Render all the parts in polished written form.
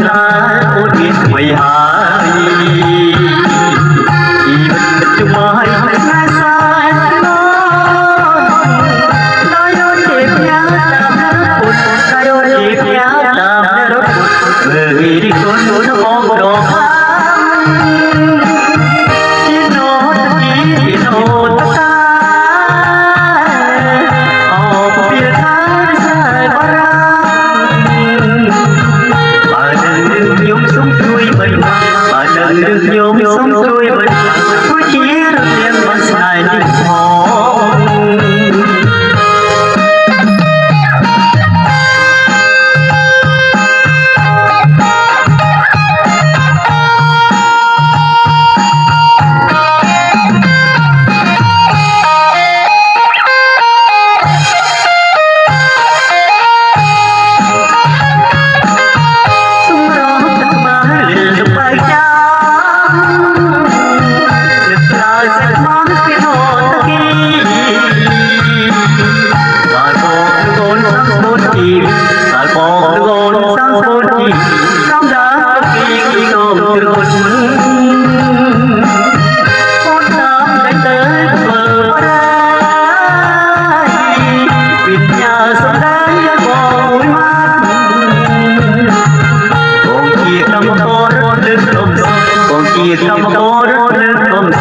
ra ôn biết mày hài chỉ vẫn chung mai ngay sai nói đẹp nhá một cái đẹp nhá người đi con nó mong đỏ đừng nhôm sống tôi vẫn tôi chỉ được tiền bằng xài đi không có đất không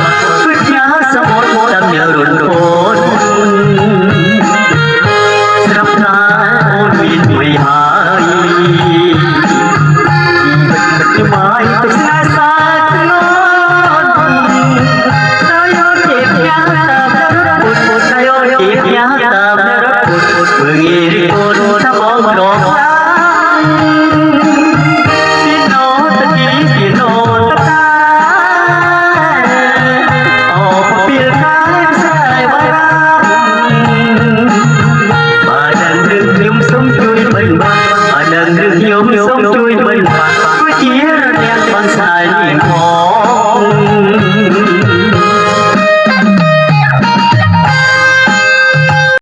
quyết nhá sao một đam nhớ đồn đồn sắp ra ôn biết mày hài chỉ mãi tôi sai sai luôn nói đẹp nhá một nói đẹp nhá một người đi ôn sắp bóng đỏ đừng nhôm sống chui mình tôi chỉ đen bằng xài